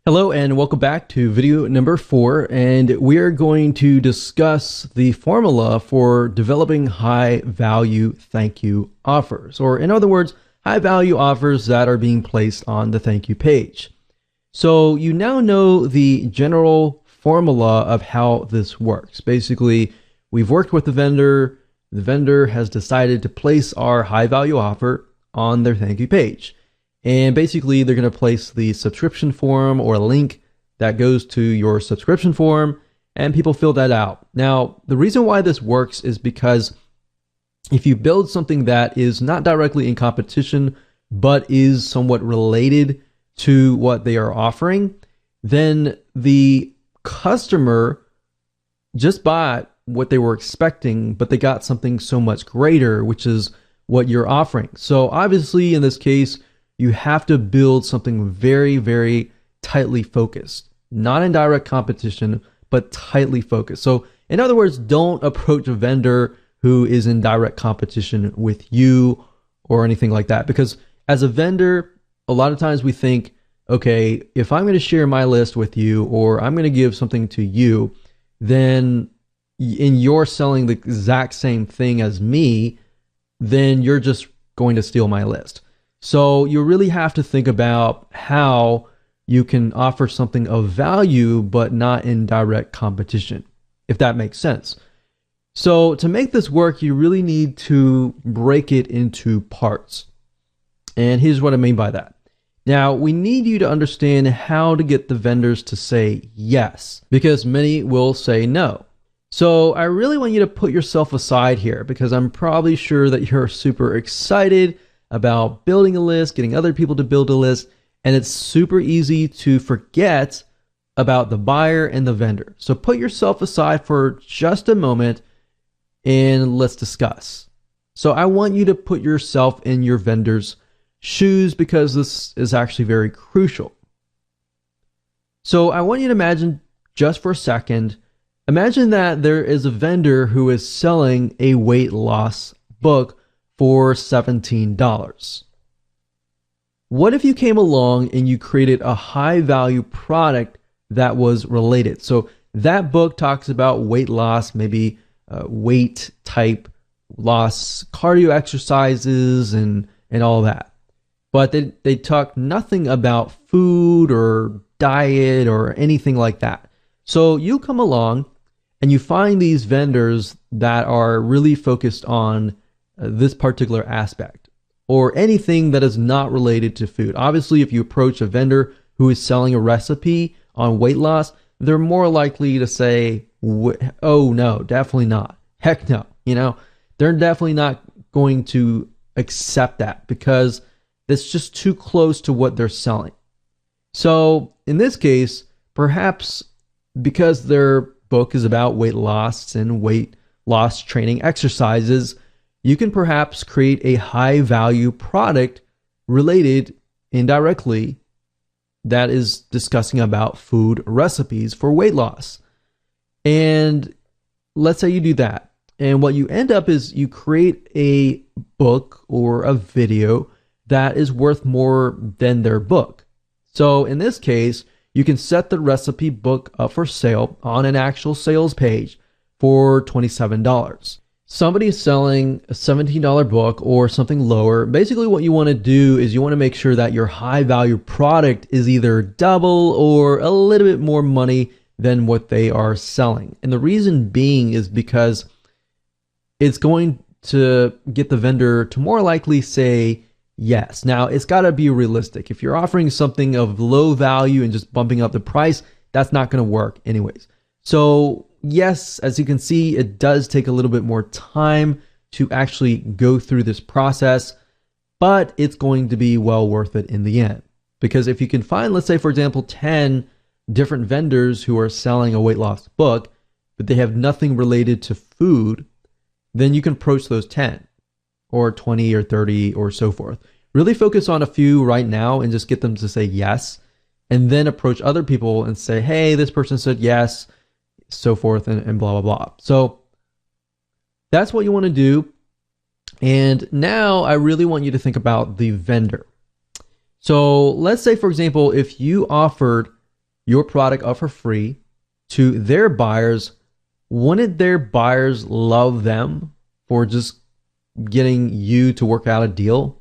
Hello and welcome back to video number 4, and we are going to discuss the formula for developing high value thank you offers, or in other words, high value offers that are being placed on the thank you page. So you now know the general formula of how this works. Basically, we've worked with the vendor has decided to place our high value offer on their thank you page. And basically, they're going to place the subscription form or a link that goes to your subscription form, and people fill that out. Now, the reason why this works is because if you build something that is not directly in competition, but is somewhat related to what they are offering, then the customer just bought what they were expecting, but they got something so much greater, which is what you're offering. So obviously, in this case, you have to build something very, very tightly focused, not in direct competition, but tightly focused. So in other words, don't approach a vendor who is in direct competition with you or anything like that. Because as a vendor, a lot of times we think, okay, if I'm going to share my list with you, or I'm going to give something to you, then you're selling the exact same thing as me, then you're just going to steal my list. So you really have to think about how you can offer something of value, but not in direct competition, if that makes sense. So to make this work, you really need to break it into parts. And here's what I mean by that. Now, we need you to understand how to get the vendors to say yes, because many will say no. So I really want you to put yourself aside here, because I'm probably sure that you're super excited about building a list, getting other people to build a list, and it's super easy to forget about the buyer and the vendor. So put yourself aside for just a moment and let's discuss. So I want you to put yourself in your vendor's shoes, because this is actually very crucial. So I want you to imagine, just for a second, imagine that there is a vendor who is selling a weight loss book for $17. What if you came along and you created a high value product that was related? So that book talks about weight loss, maybe weight type loss, cardio exercises, and all that. But they talk nothing about food or diet or anything like that. So you come along and you find these vendors that are really focused on this particular aspect, or anything that is not related to food. Obviously, if you approach a vendor who is selling a recipe on weight loss, they're more likely to say, oh no, definitely not. Heck no. They're definitely not going to accept that, because it's just too close to what they're selling. So in this case, perhaps because their book is about weight loss and weight loss training exercises, you can perhaps create a high value product related indirectly that is discussing about food recipes for weight loss. And let's say you do that. And what you end up is you create a book or a video that is worth more than their book. So in this case, you can set the recipe book up for sale on an actual sales page for $27. Somebody is selling a $17 book or something lower. Basically, what you want to do is you want to make sure that your high value product is either double or a little bit more money than what they are selling. And the reason being is because it's going to get the vendor to more likely say yes. Now, it's got to be realistic. If you're offering something of low value and just bumping up the price, that's not going to work anyways. So yes, as you can see, it does take a little bit more time to actually go through this process, but it's going to be well worth it in the end. Because if you can find, let's say, for example, 10 different vendors who are selling a weight loss book, but they have nothing related to food, then you can approach those 10 or 20 or 30 or so forth. Really focus on a few right now and just get them to say yes, and then approach other people and say, hey, this person said yes, so forth, and blah, blah, blah. So that's what you want to do. And now I really want you to think about the vendor. So let's say, for example, if you offered your product up for free to their buyers, wouldn't their buyers love them for just getting you to work out a deal?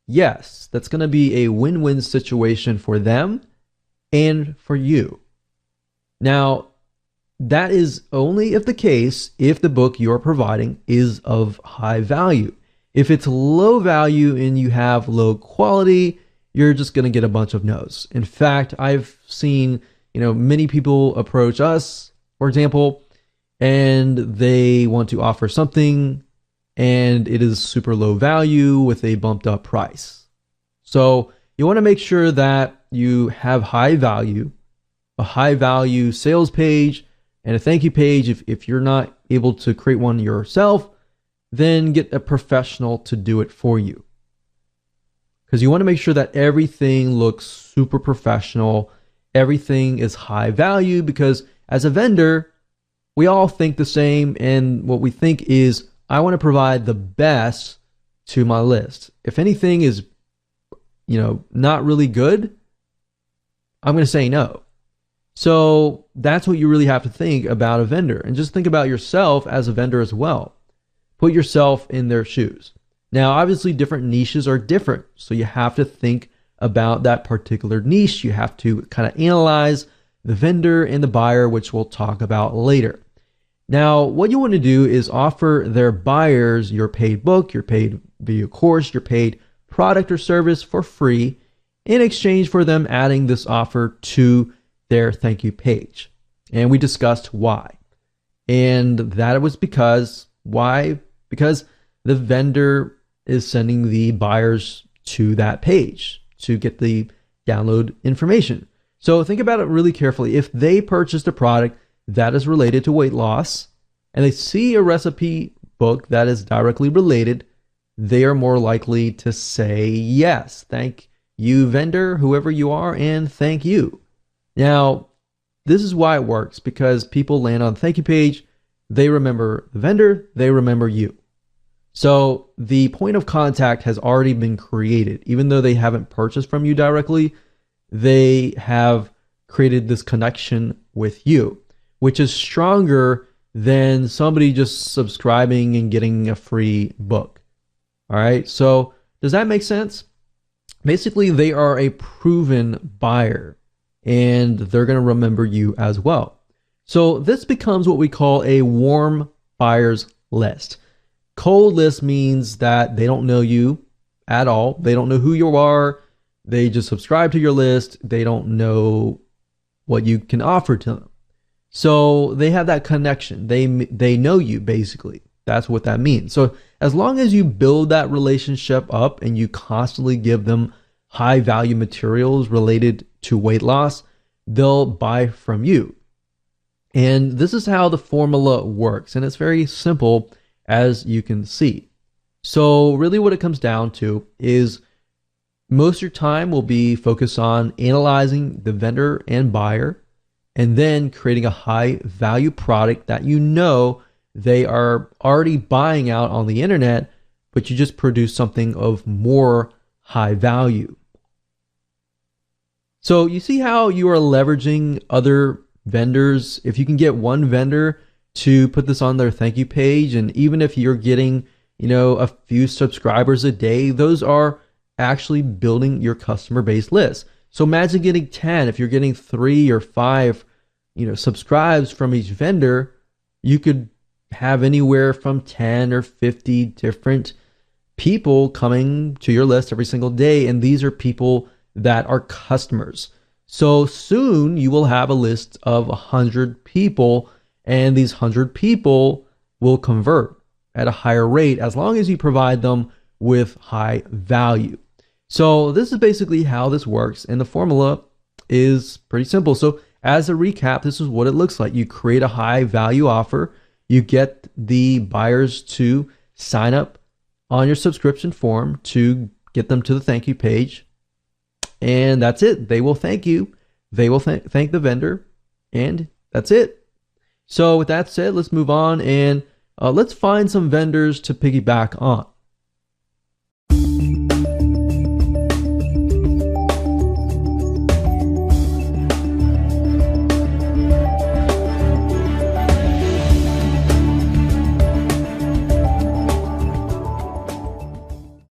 Yes, that's going to be a win-win situation for them and for you. Now, that is only if the case if the book you're providing is of high value. If it's low value and you have low quality, you're just going to get a bunch of no's. In fact, I've seen, many people approach us, for example, and they want to offer something and it is super low value with a bumped up price. So you want to make sure that you have high value, a high value sales page and a thank you page. If you're not able to create one yourself, then get a professional to do it for you. Because you want to make sure that everything looks super professional. Everything is high value, because as a vendor, we all think the same. And what we think is, I want to provide the best to my list. If anything is, not really good, I'm going to say no. So that's what you really have to think about a vendor, and just think about yourself as a vendor as well. Put yourself in their shoes. Now, obviously different niches are different. So you have to think about that particular niche. You have to kind of analyze the vendor and the buyer, which we'll talk about later. Now, what you want to do is offer their buyers your paid book, your paid video course, your paid product or service for free in exchange for them adding this offer to their thank you page. And we discussed why. And that was because, why? Because the vendor is sending the buyers to that page to get the download information. So think about it really carefully. If they purchased a product that is related to weight loss and they see a recipe book that is directly related, they are more likely to say yes. Thank you, vendor, whoever you are, and thank you. Now, this is why it works, because people land on the thank you page, they remember the vendor, they remember you. So the point of contact has already been created. Even though they haven't purchased from you directly, they have created this connection with you, which is stronger than somebody just subscribing and getting a free book. All right, so does that make sense? Basically, they are a proven buyer and they're going to remember you as well. So this becomes what we call a warm buyers list. Cold list means that they don't know you at all. They don't know who you are. They just subscribe to your list. They don't know what you can offer to them. So they have that connection. They know you, basically. That's what that means. So as long as you build that relationship up and you constantly give them high value materials related to weight loss, they'll buy from you. And this is how the formula works. And it's very simple, as you can see. So really what it comes down to is most of your time will be focused on analyzing the vendor and buyer, and then creating a high value product that they are already buying out on the internet, but you just produce something of more high value. So you see how you are leveraging other vendors. If you can get one vendor to put this on their thank you page, and even if you're getting, a few subscribers a day, those are actually building your customer base list. So imagine getting 10. If you're getting 3 or 5, subscribes from each vendor, you could have anywhere from 10 or 50 different people coming to your list every single day. And these are people that are customers. So soon you will have a list of 100 people, and these 100 people will convert at a higher rate as long as you provide them with high value. So this is basically how this works, and the formula is pretty simple. So as a recap, this is what it looks like. You create a high value offer, you get the buyers to sign up on your subscription form to get them to the thank you page, and that's it. They will thank you, they will thank the vendor, and that's it. So with that said, let's move on and let's find some vendors to piggyback on.